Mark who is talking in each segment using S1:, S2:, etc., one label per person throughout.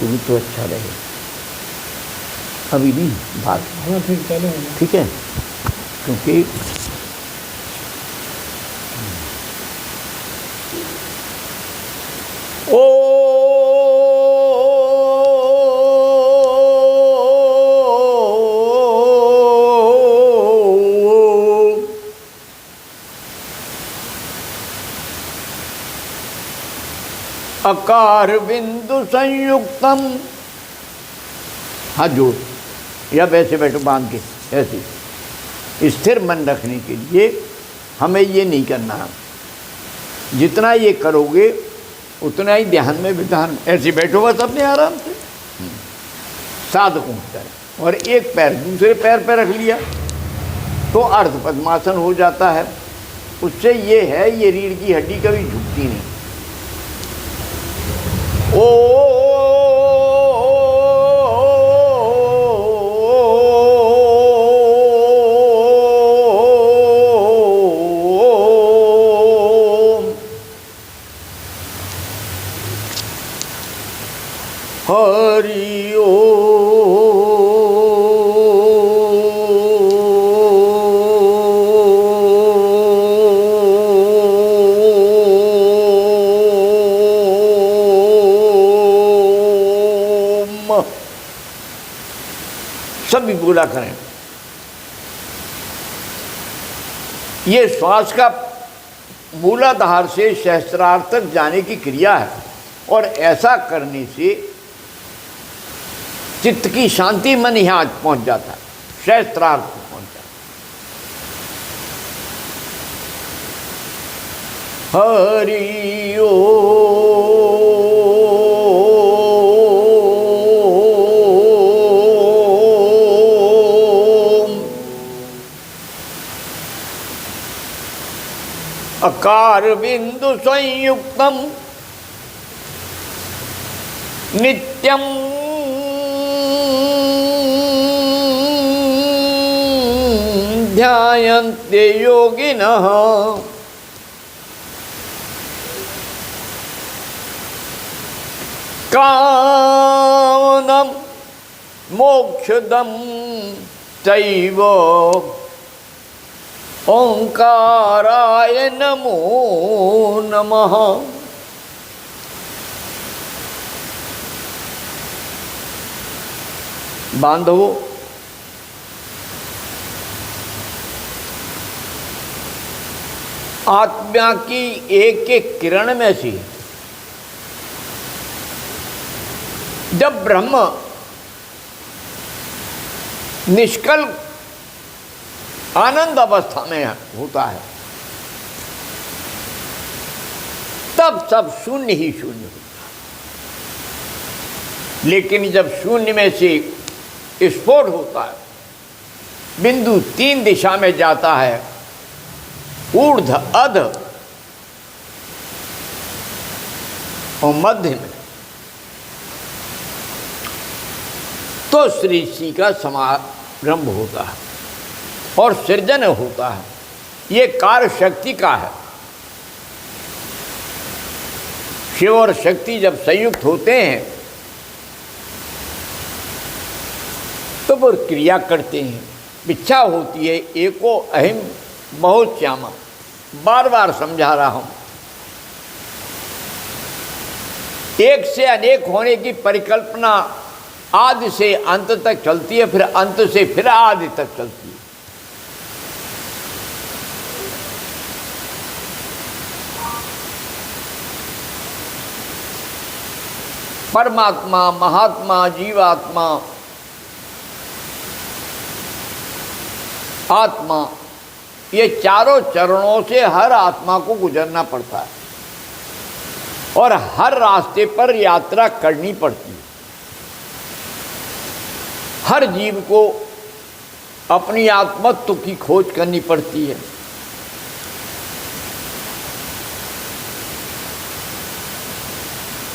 S1: को भी तो अच्छा रहे। अभी नहीं बात,
S2: हाँ फिर चलो,
S1: ठीक है, क्योंकि अकार बिंदु संयुक्तम, हाथ जोड़ या वैसे बैठो बांध के, ऐसे स्थिर मन रखने के लिए हमें ये नहीं करना है। जितना ये करोगे उतना ही ध्यान में विधान, ऐसे बैठो बस अपने आराम से साधकों की तरह, और एक पैर दूसरे पैर पर रख लिया तो अर्ध पद्मासन हो जाता है। उससे ये है, ये रीढ़ की हड्डी कभी झुकती नहीं। हरि ओम। सभी बोला करें। ये श्वास का मूलाधार से सहस्त्रार तक जाने की क्रिया है, और ऐसा करने से चित्त की शांति, मन यहाँ पहुंच जाता है, सहस्त्रार को पहुंच जाता है। हरि ओम। अकार बिंदु संयुक्तम नित्यम ध्यायन्ते योगिनः कामदं मोक्षदं चैव ओंकाराय नमो नमः। बांधवो, आत्मा की एक एक किरण में से जब ब्रह्म निष्कल आनंद अवस्था में होता है, तब सब शून्य ही शून्य होता है। लेकिन जब शून्य में से स्फोट होता है, बिंदु 3 दिशा में जाता है, ऊर्ध अध और मध्य में, तो सृष्टि का समारंभ होता है और सृजन होता है। ये कार्य शक्ति का है। शिव और शक्ति जब संयुक्त होते हैं तो वो क्रिया करते हैं। इच्छा होती है एको अहिम बहुत श्यामा, बार बार समझा रहा हूं। एक से अनेक होने की परिकल्पना आदि से अंत तक चलती है, फिर अंत से फिर आदि तक चलती है। परमात्मा, महात्मा, जीवात्मा, आत्मा, ये चारों चरणों से हर आत्मा को गुजरना पड़ता है और हर रास्ते पर यात्रा करनी पड़ती है। हर जीव को अपनी आत्मत्व की खोज करनी पड़ती है।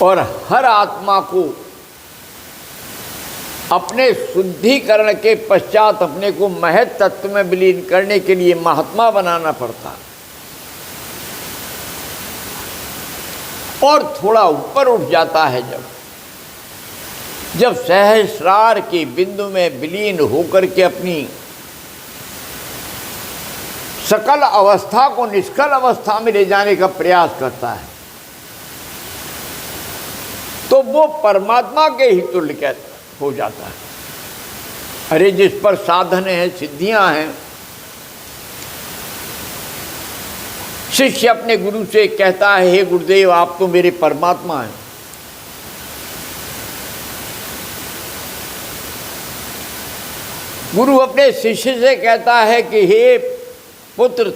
S1: और हर आत्मा को अपने शुद्धिकरण के पश्चात अपने को महत तत्व में विलीन करने के लिए महात्मा बनाना पड़ता है। और थोड़ा ऊपर उठ जाता है जब, जब सहस्रार की बिंदु में विलीन होकर के अपनी सकल अवस्था को निष्कल अवस्था में ले जाने का प्रयास करता है, तो वो परमात्मा के ही तुल्य हो जाता है। अरे जिस पर साधन है, सिद्धियां हैं, शिष्य अपने गुरु से कहता है, हे गुरुदेव आप तो मेरे परमात्मा हैं। गुरु अपने शिष्य से कहता है कि हे पुत्र,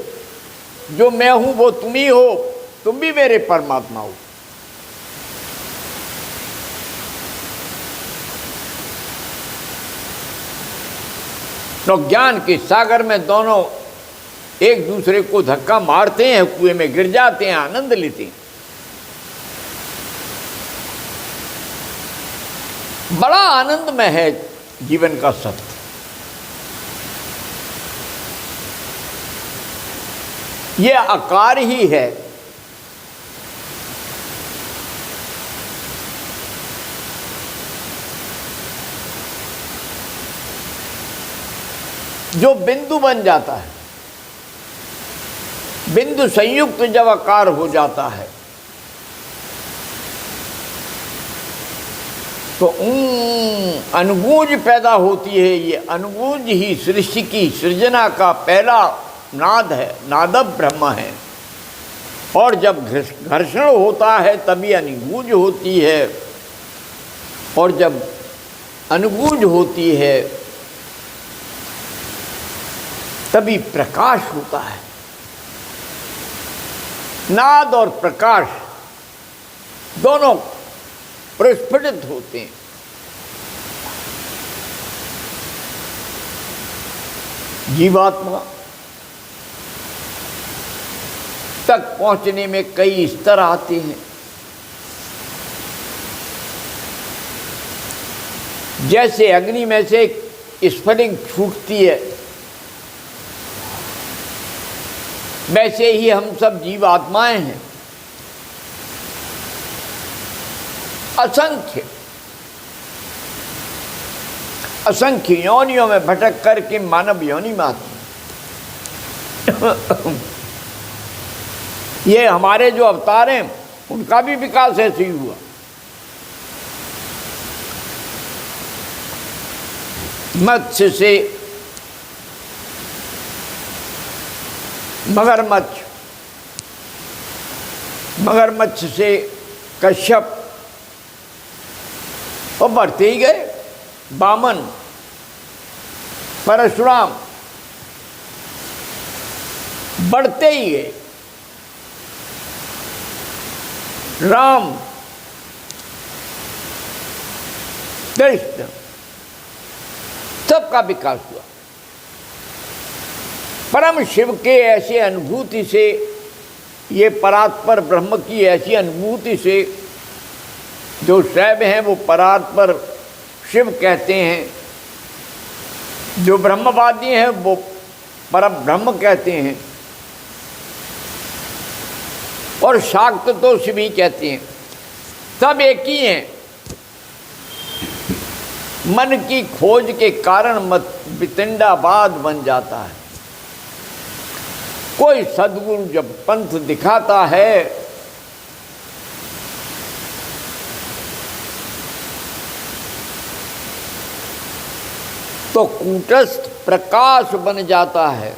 S1: जो मैं हूं वो तुम ही हो, तुम भी मेरे परमात्मा हो। तो ज्ञान के सागर में दोनों एक दूसरे को धक्का मारते हैं, कुएं में गिर जाते हैं, आनंद लेते हैं। बड़ा आनंदमय है जीवन का सत्य। ये आकार ही है जो बिंदु बन जाता है। बिंदु संयुक्त जब आकार हो जाता है तो अनुगूंज पैदा होती है। ये अनुगूंज ही सृष्टि की सृजना का पहला नाद है, नाद ब्रह्म है। और जब घर्षण होता है तभी अनुगूंज होती है, और जब अनुगूंज होती है तभी प्रकाश होता है। नाद और प्रकाश दोनों प्रस्फुटित होते हैं। जीवात्मा तक पहुंचने में कई स्तर आते हैं। जैसे अग्नि में से स्फटिक छूटती है, वैसे ही हम सब जीवात्माएं हैं। असंख्य असंख्य योनियों में भटक करके मानव योनि में आती है। ये हमारे जो अवतार हैं उनका भी विकास ऐसे ही हुआ। मत्स्य से मगरमच्छ, मगरमच्छ से कश्यप, और बढ़ते ही गए। वामन, परशुराम, बढ़ते ही गए। राम, कृष्ण, सबका विकास हुआ। परम शिव के ऐसी अनुभूति से, ये परात्पर ब्रह्म की ऐसी अनुभूति से, जो शैव हैं वो परात्पर शिव कहते हैं, जो ब्रह्मवादी हैं वो परम ब्रह्म कहते हैं, और शाक्त तो शिव ही कहते हैं। सब एक ही हैं। मन की खोज के कारण मत वितंडाबाद बन जाता है। कोई सद्गुरु जब पंथ दिखाता है तो कूटस्थ प्रकाश बन जाता है।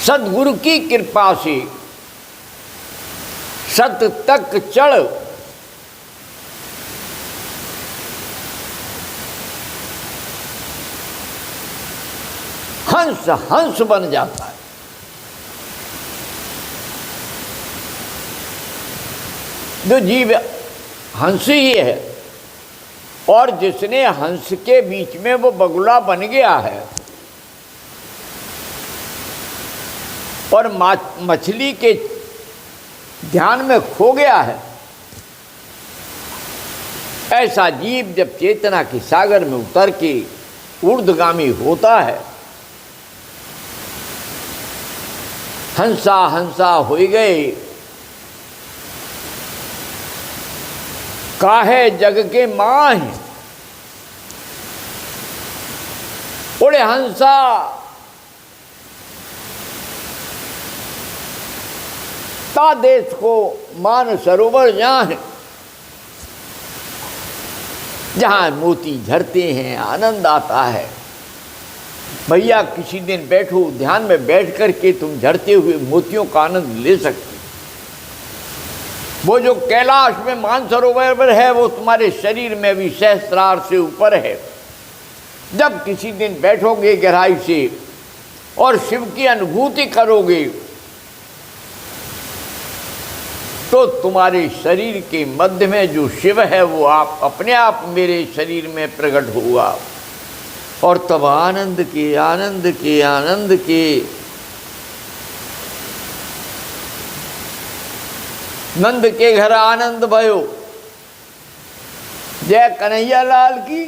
S1: सद्गुरु की कृपा से सत्य तक चढ़ हंस हंस बन जाता है। जो जीव हंस ही है, और जिसने हंस के बीच में वो बगुला बन गया है और मछली के ध्यान में खो गया है, ऐसा जीव जब चेतना के सागर में उतर के ऊर्ध्वगामी होता है, हंसा हंसा हो गए काहे जग के माहि उड़े हंसा ता देश को मान सरोवर जाए, जहां मोती झरते हैं आनंद आता है। भैया किसी दिन बैठो, ध्यान में बैठ कर के तुम झरते हुए मोतियों का आनंद ले सकते। वो जो कैलाश में मानसरोवर है वो तुम्हारे शरीर में भी सहस्त्रार से ऊपर है। जब किसी दिन बैठोगे गहराई से और शिव की अनुभूति करोगे तो तुम्हारे शरीर के मध्य में जो शिव है वो आप अपने आप मेरे शरीर में प्रकट हुआ। और तब आनंद के आनंद के आनंद के नंद के घर आनंद भयो, जय कन्हैया लाल की।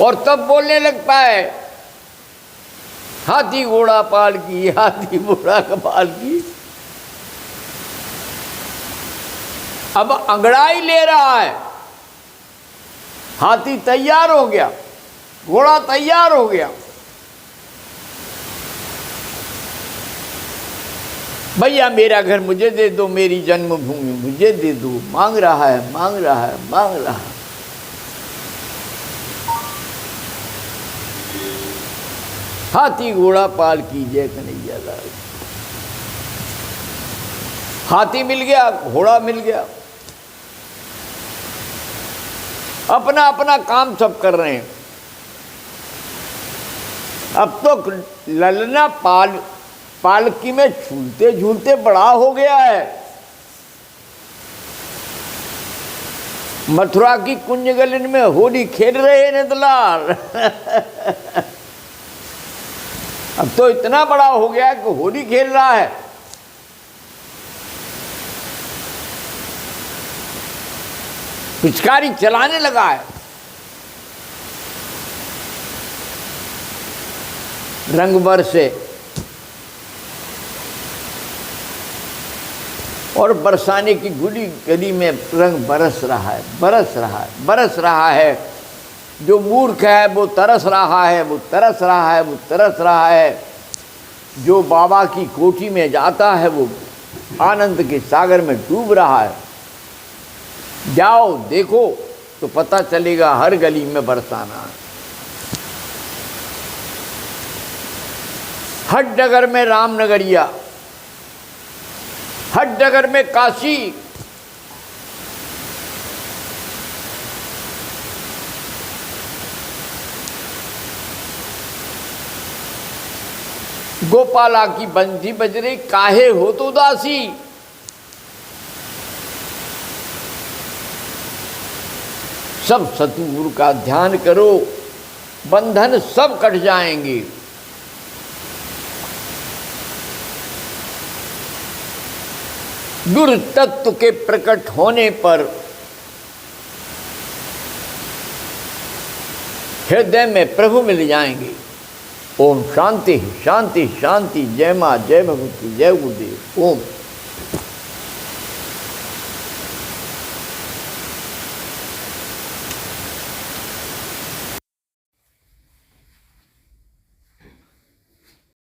S1: और तब बोलने लगता है हाथी घोड़ा पाल की, हाथी घोड़ा कपाल की। अब अंगड़ाई ले रहा है, हाथी तैयार हो गया, घोड़ा तैयार हो गया। भैया मेरा घर मुझे दे दो, मेरी जन्मभूमि मुझे दे दो। मांग रहा है, मांग रहा है, मांग रहा है। हाथी घोड़ा पाल की जय कन्हैया लाल। हाथी मिल गया, घोड़ा मिल गया, अपना अपना काम सब कर रहे हैं। अब तो ललना पालकी में झूलते झूलते बड़ा हो गया है। मथुरा की कुंज गलिन में होली खेल रहे हैं नंदलाल। अब तो इतना बड़ा हो गया कि होली खेल रहा है। पिचकारी चलाने लगा है। रंग बरसे और बरसाने की गुली गली में रंग बरस रहा है, बरस रहा है, बरस रहा है। जो मूर्ख है वो तरस रहा है, वो तरस रहा है, वो तरस रहा है। जो बाबा की कोठी में जाता है वो आनंद के सागर में डूब रहा है। जाओ देखो तो पता चलेगा, हर गली में बरसाना है। हर डगर में रामनगरिया, हर डगर में काशी। गोपाला की बंसी बज रही, काहे हो तो उदासी। सब सतगुरु का ध्यान करो, बंधन सब कट जाएंगे। गुरु तत्व के प्रकट होने पर हृदय में प्रभु मिल जाएंगे। ओम शांति शांति शांति। जय मां, जय भगवती, जय गुरुदेव। ओम।